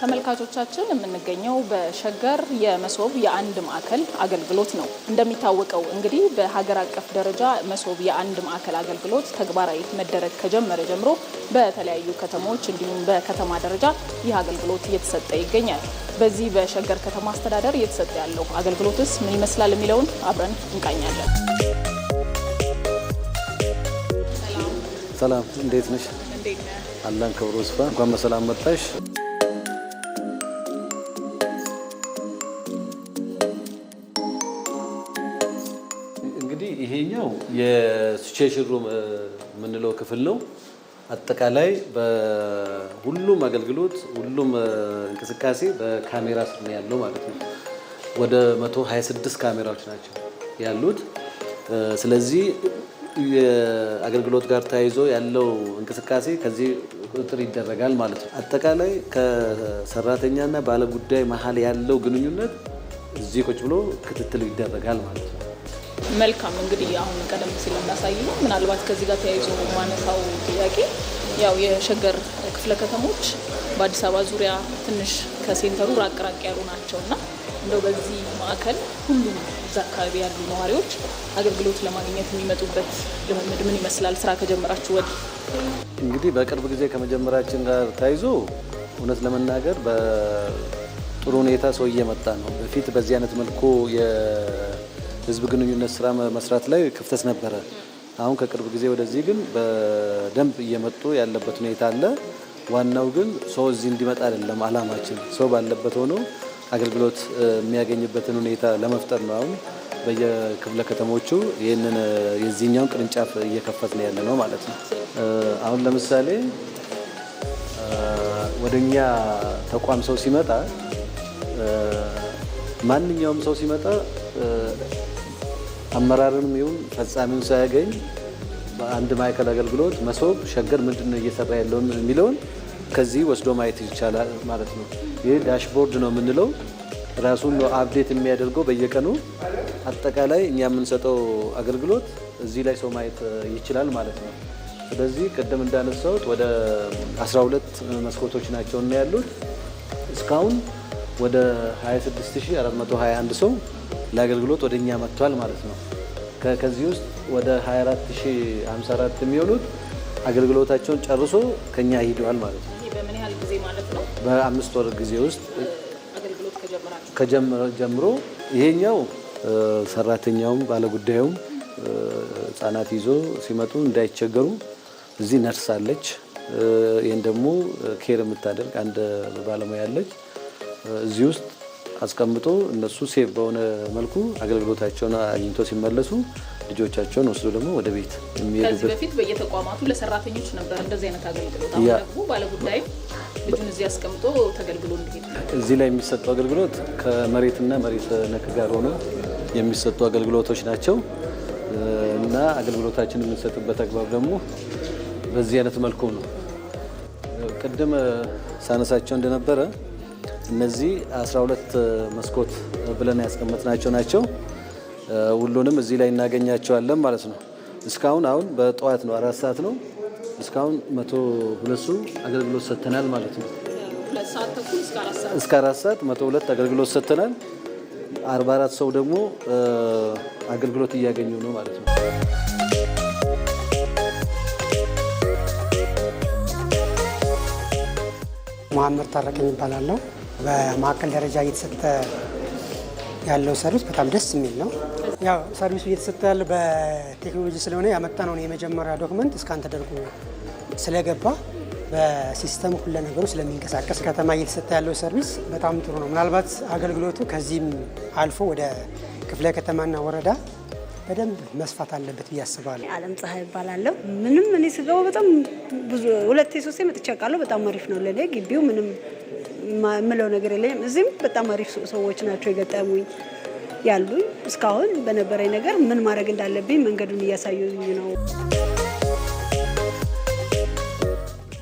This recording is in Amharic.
ተመልካቾቻችን የምንገኘው በሸገር የመሶብ የአንድ ማዕከል አገልግሎት ነው። እንደሚታወቀው እንግዲህ በሀገር አቀፍ ደረጃ መሶብ የአንድ ማዕከል አገልግሎት ተግባራዊ መደረግ ከጀመረ ጀምሮ በተለያዩ ከተሞች እንዲሁም በከተማ ደረጃ ይህ አገልግሎት እየተሰጠ ይገኛል። በዚህ በሸገር ከተማ አስተዳደር እየተሰጠ ያለው አገልግሎትስ ምን ይመስላል የሚለውን አብረን እንቃኛለን። ሰላም፣ እንዴት ነሽ? አላን ክብሩ ይስፋ። እንኳን በሰላም መጣሽ። እንግዲህ ይሄኛው የሲቹዌሽን ሩም የምንለው ክፍል ነው። አጠቃላይ በሁሉም አገልግሎት ሁሉም እንቅስቃሴ በካሜራ ስር ነው ያለው ማለት ነው። ወደ 126 ካሜራዎች ናቸው ያሉት። ስለዚህ የአገልግሎት ጋር ተያይዞ ያለው እንቅስቃሴ ከዚህ ቁጥጥር ይደረጋል ማለት ነው። አጠቃላይ ከሰራተኛና ባለጉዳይ መሀል ያለው ግንኙነት እዚህ ቁጭ ብሎ ክትትል ይደረጋል ማለት ነው። መልካም። እንግዲህ አሁን ቀደም ሲል እንዳሳየነው ምናልባት ከዚህ ጋር ተያይዞ ማነሳው ጥያቄ ያው የሸገር ክፍለ ከተሞች በአዲስ አበባ ዙሪያ ትንሽ ከሴንተሩ ራቅ ያሉ ናቸውና እንደው በዚህ ማዕከል ሁሉም እዛ አካባቢ ያሉ ነዋሪዎች አገልግሎት ለማግኘት የሚመጡበት ልምምድ ምን ይመስላል? ስራ ከጀመራችሁ ወዲህ እንግዲህ በቅርብ ጊዜ ከመጀመራችን ጋር ተያይዞ እውነት ለመናገር በጥሩ ሁኔታ ሰው እየመጣ ነው። በፊት በዚህ አይነት መልኩ የህዝብ ግንኙነት ስራ መስራት ላይ ክፍተት ነበረ። አሁን ከቅርብ ጊዜ ወደዚህ ግን በደንብ እየመጡ ያለበት ሁኔታ አለ። ዋናው ግን ሰው እዚህ እንዲመጣ አይደለም አላማችን፣ ሰው ባለበት ሆኖ አገልግሎት የሚያገኝበትን ሁኔታ ለመፍጠር ነው። አሁን በየክፍለ ከተሞቹ ይህንን የዚህኛውን ቅርንጫፍ እየከፈትን ያለ ነው ማለት ነው። አሁን ለምሳሌ ወደኛ ተቋም ሰው ሲመጣ ማንኛውም ሰው ሲመጣ አመራርንም ይሁን ፈጻሚውን ሳያገኝ በአንድ ማዕከል አገልግሎት መሶብ ሸገር ምንድነው እየሰራ ያለውን የሚለውን ከዚህ ወስዶ ማየት ይቻላል ማለት ነው። ይህ ዳሽቦርድ ነው የምንለው። ራሱን ነው አፕዴት የሚያደርገው በየቀኑ። አጠቃላይ እኛ የምንሰጠው አገልግሎት እዚህ ላይ ሰው ማየት ይችላል ማለት ነው። ስለዚህ ቅድም እንዳነሳሁት ወደ 12 መስኮቶች ናቸው እና ያሉት እስካሁን ወደ 26421 ሰው ለአገልግሎት ወደኛ መጥቷል ማለት ነው። ከዚህ ውስጥ ወደ 24054 የሚሆኑት አገልግሎታቸውን ጨርሶ ከኛ ሄደዋል ማለት ነው። በምን ያህል ጊዜ ማለት ነው? በ5 ወር ጊዜ ውስጥ አገልግሎት ጀምሮ ይሄኛው ሰራተኛውም ባለጉዳዩም ህጻናት ይዞ ሲመጡ እንዳይቸገሩ እዚህ ነርስ አለች። ይሄን ደግሞ ኬር የምታደርግ አንድ ባለሙያ አለች። እዚህ ውስጥ አስቀምጦ እነሱ ሴፍ በሆነ መልኩ አገልግሎታቸውን አግኝቶ ሲመለሱ ልጆቻቸውን ወስዶ ደግሞ ወደ ቤት የሚሄዱበት። ከዚህ በፊት በየተቋማቱ ለሰራተኞች ነበር እንደዚህ አይነት አገልግሎት። አሁን ደግሞ ባለጉዳይም ልጁን እዚህ አስቀምጦ ተገልግሎ እንዲሄድ። እዚህ ላይ የሚሰጡ አገልግሎት ከመሬትና መሬት ነክ ጋር ሆኖ የሚሰጡ አገልግሎቶች ናቸው እና አገልግሎታችን የምንሰጥበት አግባብ ደግሞ በዚህ አይነት መልኩ ነው። ቅድም ሳነሳቸው እንደነበረ እነዚህ 12 መስኮት ብለን ያስቀመጥናቸው ናቸው። ሁሉንም እዚህ ላይ እናገኛቸዋለን ማለት ነው። እስካሁን አሁን በጠዋት ነው 4 ሰዓት ነው። እስካሁን 102 አገልግሎት ሰጥተናል ማለት ነው። 2 ሰዓት ተኩል እስከ 4 ሰዓት 102 አገልግሎት ሰጥተናል። 44 ሰው ደግሞ አገልግሎት እያገኙ ነው ማለት ነው። መሐመድ ታረቀኝ ይባላለሁ። በማዕከል ደረጃ እየተሰጠ ያለው ሰርቪስ በጣም ደስ የሚል ነው። ያው ሰርቪሱ እየተሰጠ ያለው በቴክኖሎጂ ስለሆነ ያመጣነው የመጀመሪያ ዶክመንት እስካን ተደርጎ ስለገባ በሲስተም ሁሉ ነገሩ ስለሚንቀሳቀስ ከተማ እየተሰጠ ያለው ሰርቪስ በጣም ጥሩ ነው። ምናልባት አገልግሎቱ ከዚህም አልፎ ወደ ክፍለ ከተማና ወረዳ በደንብ መስፋት አለበት ብዬ አስባለሁ። አለም ፀሐይ ይባላለሁ። ምንም እኔ ስገባ በጣም ብዙ 2-3 መጥቼ አውቃለሁ። በጣም አሪፍ ነው ለኔ። ግቢው ምንም የምለው ነገር የለኝም። እዚህም በጣም አሪፍ ሰዎች ናቸው የገጠሙኝ ያሉኝ። እስካሁን በነበረኝ ነገር ምን ማድረግ እንዳለብኝ መንገዱን እያሳዩኝ ነው።